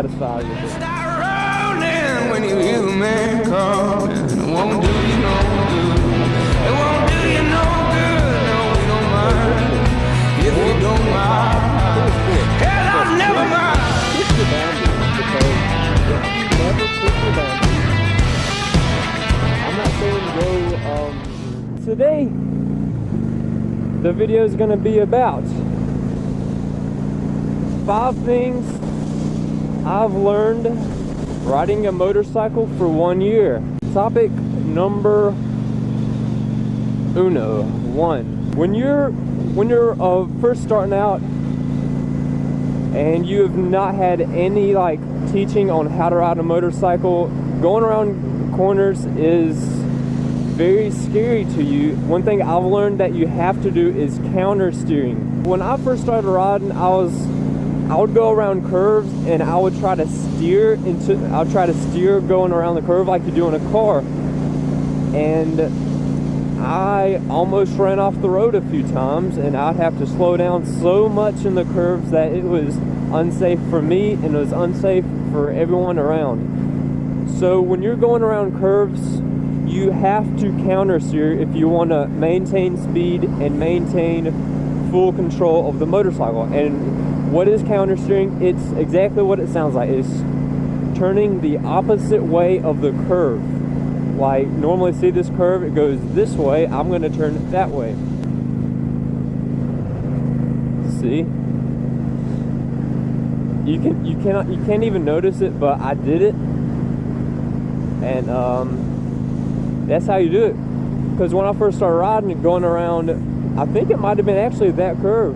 Satisfied with it. Start rolling when you hear the man calling. It won't do you no good. It won't do you no good. No, we don't mind. If we don't mind, hell, I'll never mind. Push the boundaries because if you never push the boundaries, I'm not saying go. Today, the video is going to be about 5 things I've learned riding a motorcycle for 1 year. Topic number 1. When you're first starting out and you have not had any like teaching on how to ride a motorcycle, going around corners is very scary to you. One thing I've learned that you have to do is counter steering. When I first started riding, I would go around curves and I would try to steer going around the curve like you do in a car, and I almost ran off the road a few times, and I'd have to slow down so much in the curves that it was unsafe for me and it was unsafe for everyone around. So when you're going around curves, you have to counter steer if you want to maintain speed and maintain full control of the motorcycle. And what is counter steering? It's exactly what it sounds like. It's turning the opposite way of the curve. Like normally see this curve, it goes this way, I'm going to turn it that way. See? You can't even notice it, but I did it. And that's how you do it. Because when I first started riding and going around, I think it might have been actually that curve,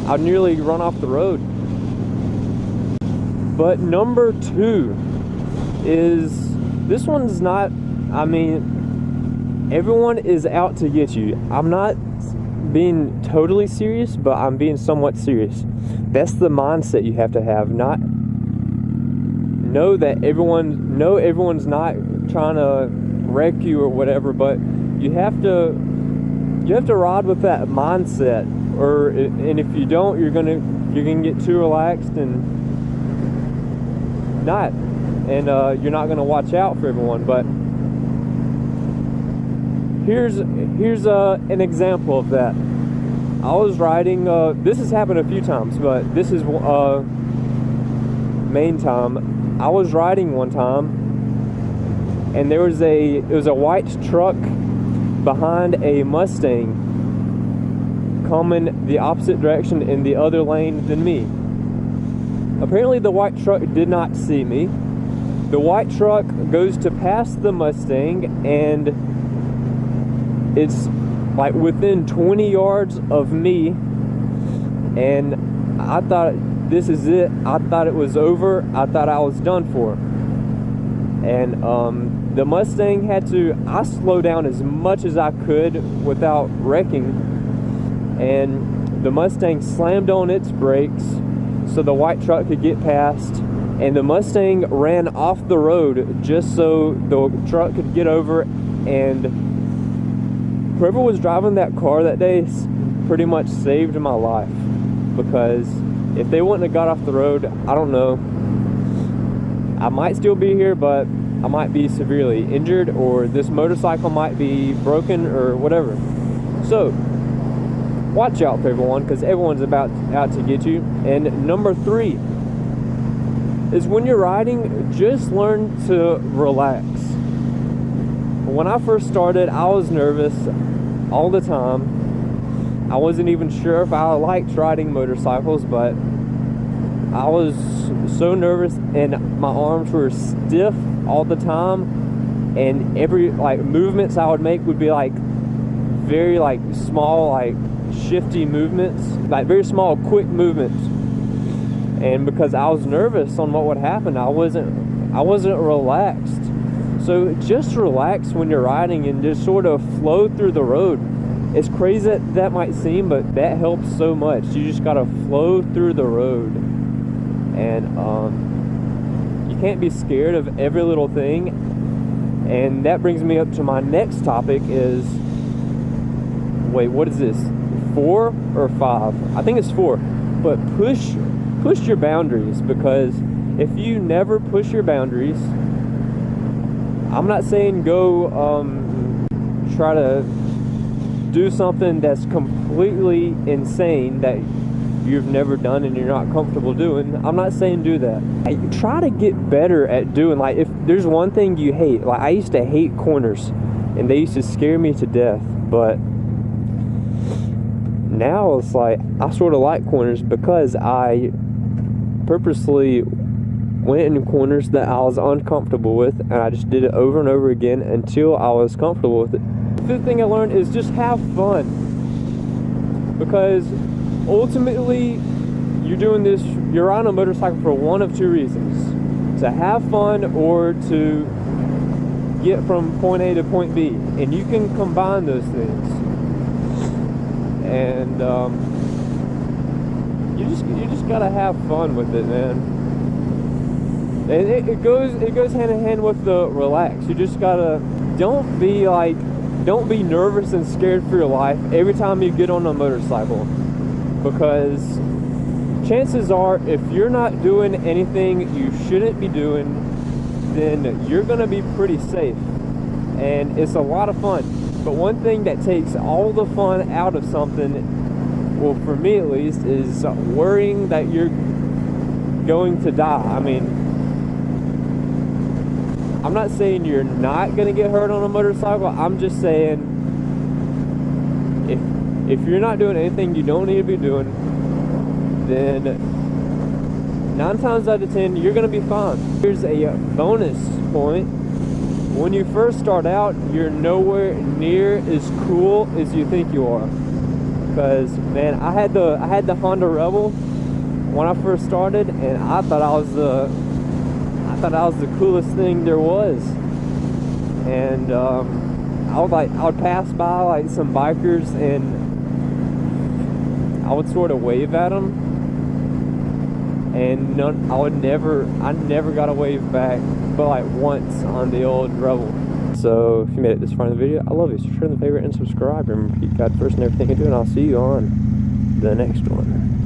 I'd nearly run off the road. But number 2 is, this one's not, I mean, everyone is out to get you. I'm not being totally serious, but I'm being somewhat serious. That's the mindset you have to have. Know everyone's not trying to wreck you or whatever, but you have to ride with that mindset, and if you don't, you're gonna get too relaxed and you're not gonna watch out for everyone. But here's an example of that. I was riding. This has happened a few times, but this is main time. I was riding one time, and it was a white truck behind a Mustang coming the opposite direction in the other lane than me. Apparently the white truck did not see me. The white truck goes to pass the Mustang, and it's like within 20 yards of me, and I thought, this is it. I thought it was over. I thought I was done for. And the Mustang I slowed down as much as I could without wrecking, and the Mustang slammed on its brakes so the white truck could get past, and the Mustang ran off the road just so the truck could get over. And whoever was driving that car that day pretty much saved my life, because if they wouldn't have got off the road, I don't know, I might still be here, but I might be severely injured, or this motorcycle might be broken or whatever. So watch out for everyone, because everyone's out to get you. And number 3 is, when you're riding, just learn to relax. When I first started, I was nervous all the time. I wasn't even sure if I liked riding motorcycles, but I was so nervous, and my arms were stiff all the time, and every movements I would make would be very small, shifty movements, very small quick movements. And because I was nervous on what would happen, I wasn't relaxed. So just relax when you're riding and just sort of flow through the road. As crazy that might seem, but that helps so much. You just gotta flow through the road, and you can't be scared of every little thing. And that brings me up to my next topic is, wait, what is this? 4 or 5. I think it's 4. But push your boundaries, because if you never push your boundaries, I'm not saying go try to do something that's completely insane that you've never done and you're not comfortable doing. I'm not saying do that. Try to get better at doing, like, if there's one thing you hate, like I used to hate corners and they used to scare me to death, but now it's like I sort of like corners because I purposely went in corners that I was uncomfortable with, and I just did it over and over again until I was comfortable with it. The fifth thing I learned is just have fun, because ultimately you're on a motorcycle for one of 2 reasons: to have fun or to get from point A to point B, and you can combine those things. And you just gotta have fun with it, man. And it goes hand in hand with the relax. You just gotta don't be nervous and scared for your life every time you get on a motorcycle, because chances are if you're not doing anything you shouldn't be doing, then you're gonna be pretty safe, and it's a lot of fun. But one thing that takes all the fun out of something, well, for me at least, is worrying that you're going to die. I mean, I'm not saying you're not going to get hurt on a motorcycle. I'm just saying if you're not doing anything you don't need to be doing, then 9 times out of 10 you're going to be fine. Here's a bonus point. When you first start out, you're nowhere near as cool as you think you are. Because, man, I had the Honda Rebel when I first started, and I thought I was the coolest thing there was. And I would pass by like some bikers, and I would sort of wave at them, and I never got a wave back, but like once on the old Rebel. So if you made it this far in the video, I love you. So turn the favorite and subscribe. Remember, keep God first in everything you do, and I'll see you on the next one.